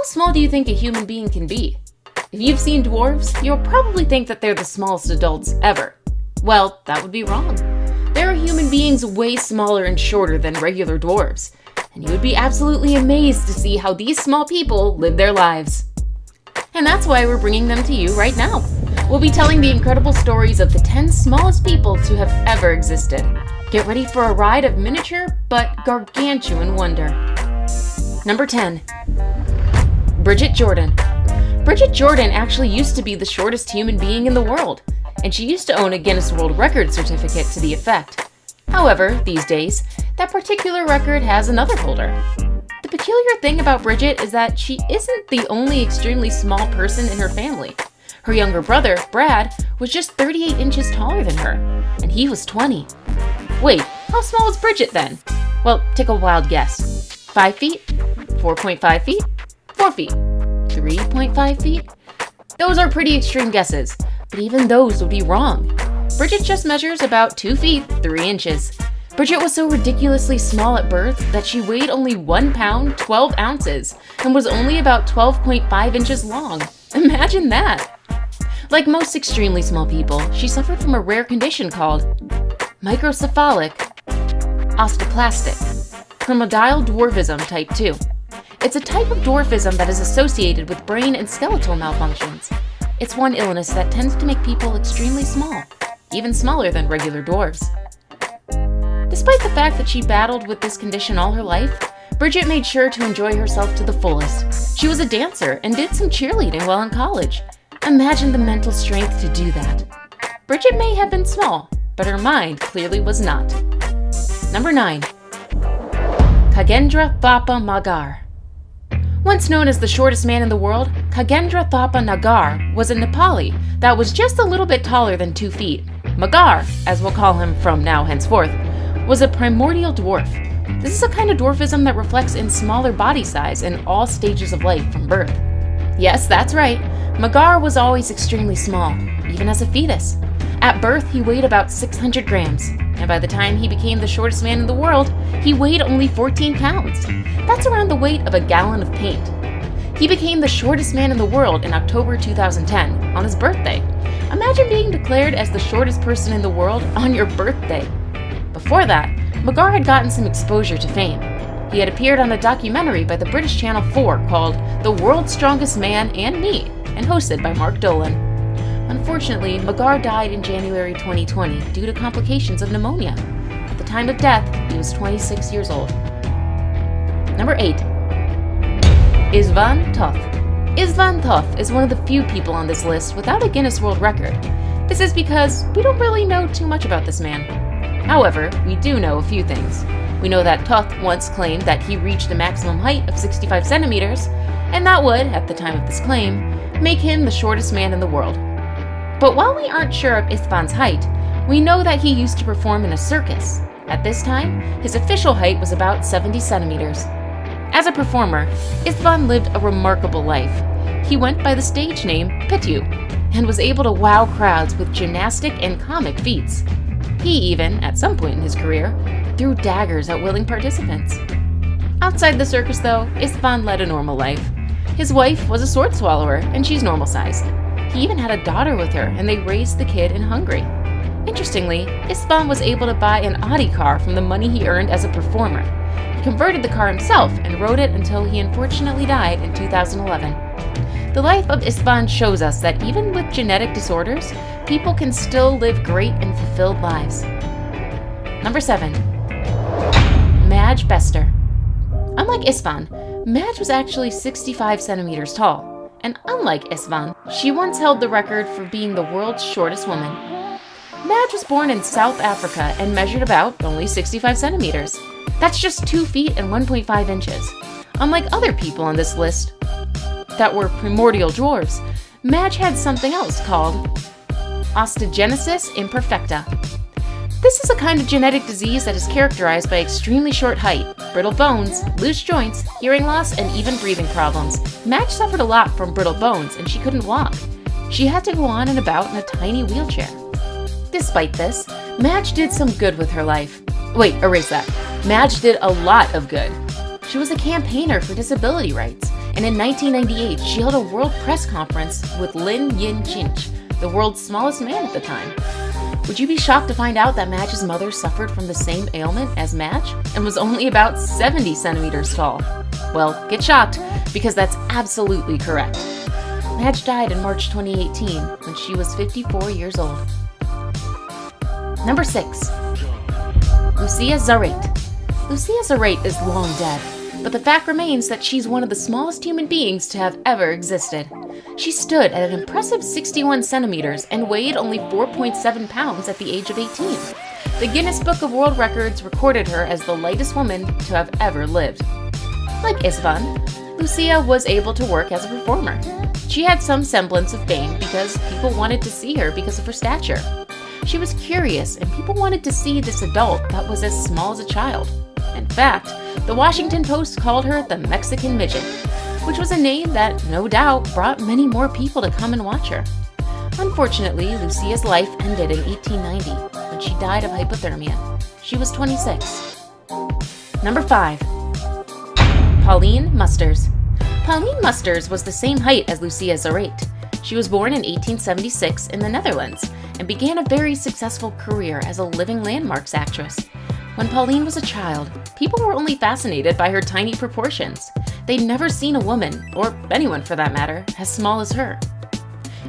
small do you think a human being can be? If you've seen dwarves, you'll probably think that they're the smallest adults ever. Well, that would be wrong. There are human beings way smaller and shorter than regular dwarves, and you would be absolutely amazed to see how these small people live their lives. And that's why we're bringing them to you right now. We'll be telling the incredible stories of the 10 smallest people to have ever existed. Get ready for a ride of miniature but gargantuan wonder. Number 10. Bridget Jordan. Bridget Jordan actually used to be the shortest human being in the world, and she used to own a Guinness World Record certificate to the effect. However, these days, that particular record has another holder. The peculiar thing about Bridget is that she isn't the only extremely small person in her family. Her younger brother, Brad, was just 38 inches taller than her, and he was 20. Wait, how small is Bridget then? Well, take a wild guess. 5 feet? 4.5 feet? 4 feet? 3.5 feet? Those are pretty extreme guesses, but even those would be wrong. Bridget just measures about 2 feet, 3 inches. Bridget was so ridiculously small at birth that she weighed only 1 pound, 12 ounces, and was only about 12.5 inches long. Imagine that! Like most extremely small people, she suffered from a rare condition called microcephalic osteoplastic primordial dwarfism type 2. It's a type of dwarfism that is associated with brain and skeletal malfunctions. It's one illness that tends to make people extremely small, even smaller than regular dwarves. Despite the fact that she battled with this condition all her life, Bridget made sure to enjoy herself to the fullest. She was a dancer and did some cheerleading while in college. Imagine the mental strength to do that. Bridget may have been small, but her mind clearly was not. Number 9. Khagendra Thapa Magar. Once known as the shortest man in the world, Khagendra Thapa Nagar was a Nepali that was just a little bit taller than 2 feet. Magar, as we'll call him from now henceforth, was a primordial dwarf. This is a kind of dwarfism that reflects in smaller body size in all stages of life from birth. Yes, that's right. Magar was always extremely small, even as a fetus. At birth, he weighed about 600 grams, and by the time he became the shortest man in the world, he weighed only 14 pounds. That's around the weight of a gallon of paint. He became the shortest man in the world in October 2010, on his birthday. Imagine being declared as the shortest person in the world on your birthday. Before that, Magar had gotten some exposure to fame. He had appeared on a documentary by the British Channel 4 called The World's Strongest Man and Me, and hosted by Mark Dolan. Unfortunately, Magar died in January 2020 due to complications of pneumonia. At the time of death, he was 26 years old. Number 8. Istvan Toth. Istvan Toth is one of the few people on this list without a Guinness World Record. This is because we don't really know too much about this man. However, we do know a few things. We know that Toth once claimed that he reached a maximum height of 65 centimeters, and that would, at the time of this claim, make him the shortest man in the world. But while we aren't sure of Istvan's height, we know that he used to perform in a circus. At this time, his official height was about 70 centimeters. As a performer, Istvan lived a remarkable life. He went by the stage name Pityu, and was able to wow crowds with gymnastic and comic feats. He even, at some point in his career, threw daggers at willing participants. Outside the circus, though, Istvan led a normal life. His wife was a sword swallower, and she's normal-sized. He even had a daughter with her, and they raised the kid in Hungary. Interestingly, Istvan was able to buy an Audi car from the money he earned as a performer. He converted the car himself and rode it until he unfortunately died in 2011. The life of Istvan shows us that even with genetic disorders, people can still live great and fulfilled lives. Number 7. Madge Bester. Unlike Istvan, Madge was actually 65 centimeters tall, and unlike Istvan, she once held the record for being the world's shortest woman. Madge was born in South Africa and measured about only 65 centimeters. That's just 2 feet and 1.5 inches. Unlike other people on this list that were primordial dwarves, Madge had something else called osteogenesis imperfecta. This is a kind of genetic disease that is characterized by extremely short height, brittle bones, loose joints, hearing loss, and even breathing problems. Madge suffered a lot from brittle bones, and she couldn't walk. She had to go on and about in a tiny wheelchair. Despite this, Madge did some good with her life. Wait, erase that. Madge did a lot of good. She was a campaigner for disability rights, And in 1998, she held a world press conference with Lin Yin Chinch, the world's smallest man at the time. Would you be shocked to find out that Madge's mother suffered from the same ailment as Madge and was only about 70 centimeters tall? Well, get shocked, because that's absolutely correct. Madge died in March 2018 when she was 54 years old. Number 6. Lucia Zarate. Lucia Zarate is long dead, but the fact remains that she's one of the smallest human beings to have ever existed. She stood at an impressive 61 centimeters and weighed only 4.7 pounds at the age of 18. The Guinness Book of World Records recorded her as the lightest woman to have ever lived. Like Istvan, Lucia was able to work as a performer. She had some semblance of fame because people wanted to see her because of her stature. She was curious, and people wanted to see this adult that was as small as a child. In fact, the Washington Post called her the Mexican Midget, which was a name that, no doubt, brought many more people to come and watch her. Unfortunately, Lucia's life ended in 1890 when she died of hypothermia. She was 26. Number 5. Pauline Musters. Pauline Musters was the same height as Lucia Zarate. She was born in 1876 in the Netherlands and began a very successful career as a living landmarks actress. When Pauline was a child, people were only fascinated by her tiny proportions. They'd never seen a woman, or anyone for that matter, as small as her.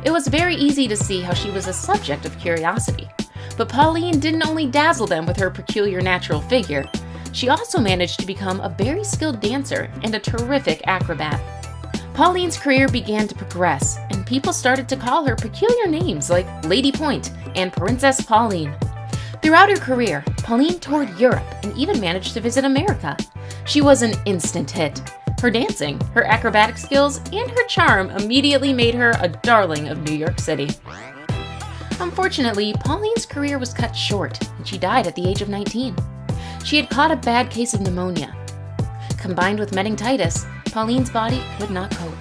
It was very easy to see how she was a subject of curiosity. But Pauline didn't only dazzle them with her peculiar natural figure, she also managed to become a very skilled dancer and a terrific acrobat. Pauline's career began to progress, and people started to call her peculiar names like Lady Point and Princess Pauline. Throughout her career, Pauline toured Europe and even managed to visit America. She was an instant hit. Her dancing, her acrobatic skills, and her charm immediately made her a darling of New York City. Unfortunately, Pauline's career was cut short, and she died at the age of 19. She had caught a bad case of pneumonia. Combined with meningitis, Pauline's body could not cope.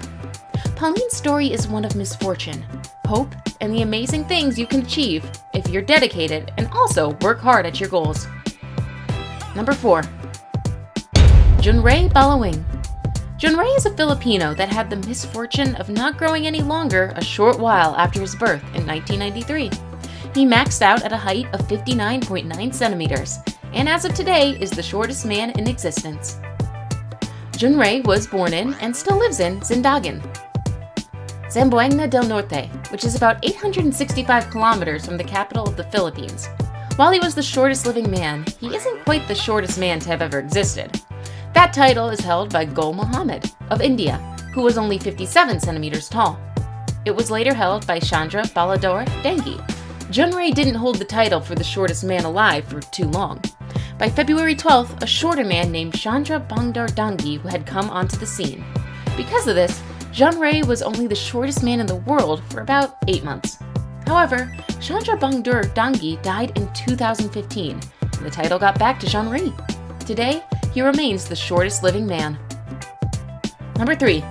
Pauline's story is one of misfortune, hope, and the amazing things you can achieve if you're dedicated and also work hard at your goals. Number 4. Junrei Balawing. Junrei is a Filipino that had the misfortune of not growing any longer a short while after his birth in 1993. He maxed out at a height of 59.9 centimeters, and as of today is the shortest man in existence. Junrei was born in and still lives in Zindagan, Zamboanga del Norte, which is about 865 kilometers from the capital of the Philippines. While he was the shortest living man, he isn't quite the shortest man to have ever existed. That title is held by Gul Muhammad of India, who was only 57 centimeters tall. It was later held by Chandra Balador Dangi. Junrei didn't hold the title for the shortest man alive for too long. By February 12th, a shorter man named Chandra Bangdar Dangi had come onto the scene. Because of this, Junrei was only the shortest man in the world for about 8 months. However, Chandra Bangdar Dangi died in 2015, and the title got back to Junrei. Today, he remains the shortest living man. Number 3.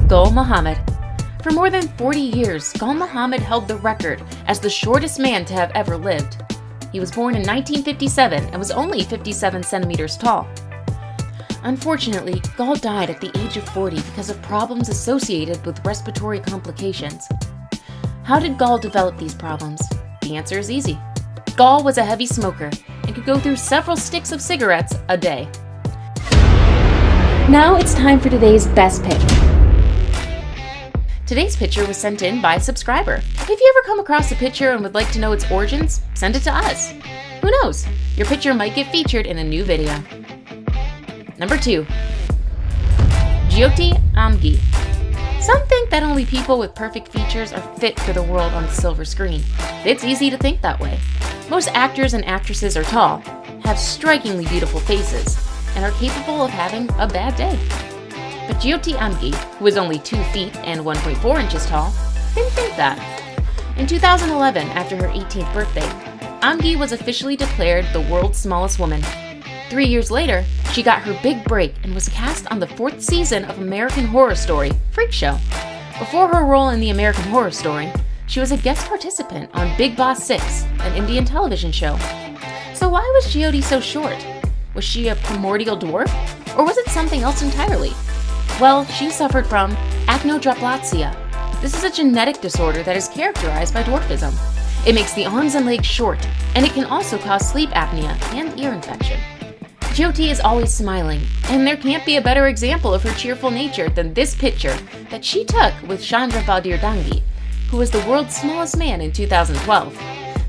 Gul Muhammad. For more than 40 years, Gul Muhammad held the record as the shortest man to have ever lived. He was born in 1957 and was only 57 centimeters tall. Unfortunately, Gul died at the age of 40 because of problems associated with respiratory complications. How did Gul develop these problems? The answer is easy. Gul was a heavy smoker and could go through several sticks of cigarettes a day. Now it's time for today's best pick. Today's picture was sent in by a subscriber. If you ever come across a picture and would like to know its origins, send it to us. Who knows? Your picture might get featured in a new video. Number 2. Jyoti Amgi. Some think that only people with perfect features are fit for the world on the silver screen. It's easy to think that way. Most actors and actresses are tall, have strikingly beautiful faces, and are capable of having a bad day. But Jyoti Amgi, who is only 2 feet and 1.4 inches tall, didn't think that. In 2011, after her 18th birthday, Amgi was officially declared the world's smallest woman. 3 years later, she got her big break and was cast on the 4th season of American Horror Story, Freak Show. Before her role in the American Horror Story, she was a guest participant on Big Boss 6, an Indian television show. So why was Jyoti so short? Was she a primordial dwarf? Or was it something else entirely? Well, she suffered from achnodroplasia. This is a genetic disorder that is characterized by dwarfism. It makes the arms and legs short, and it can also cause sleep apnea and ear infection. Jyoti is always smiling, and there can't be a better example of her cheerful nature than this picture that she took with Chandra Baldir Dangi, who was the world's smallest man in 2012.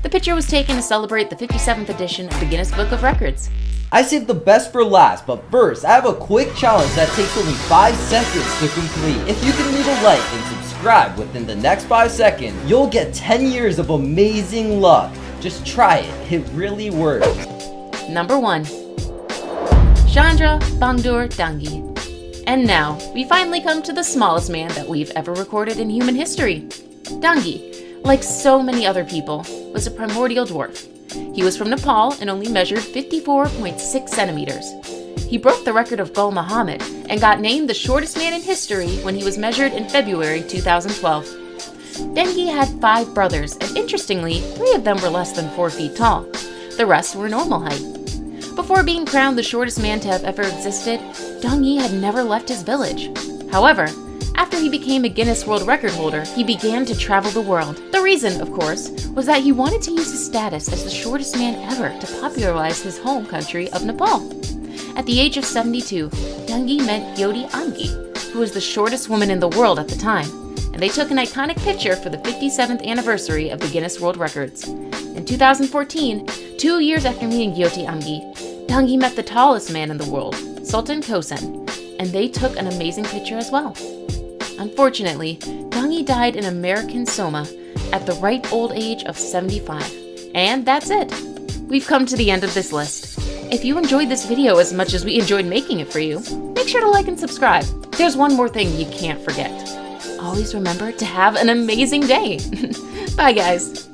The picture was taken to celebrate the 57th edition of the Guinness Book of Records. I saved the best for last, but first, I have a quick challenge that takes only 5 seconds to complete. If you can leave a like and subscribe within the next 5 seconds, you'll get 10 years of amazing luck. Just try it, it really works. Number 1. Chandra Baldir Dangi. And now, we finally come to the smallest man that we've ever recorded in human history. Dangi, like so many other people, was a primordial dwarf. He was from Nepal and only measured 54.6 centimeters. He broke the record of Gul Muhammad and got named the shortest man in history when he was measured in February 2012. Dangi had 5 brothers, and interestingly, 3 of them were less than 4 feet tall. The rest were normal height. Before being crowned the shortest man to have ever existed, Dangi had never left his village. However, after he became a Guinness World Record holder, he began to travel the world. The reason, of course, was that he wanted to use his status as the shortest man ever to popularize his home country of Nepal. At the age of 72, Dangi met Jyoti Amgi, who was the shortest woman in the world at the time, and they took an iconic picture for the 57th anniversary of the Guinness World Records. In 2014, 2 years after meeting Jyoti Amgi, Dangi met the tallest man in the world, Sultan Kosen, and they took an amazing picture as well. Unfortunately, Dangi died in American Soma at the ripe old age of 75. And that's it. We've come to the end of this list. If you enjoyed this video as much as we enjoyed making it for you, make sure to like and subscribe. There's one more thing you can't forget. Always remember to have an amazing day. Bye, guys.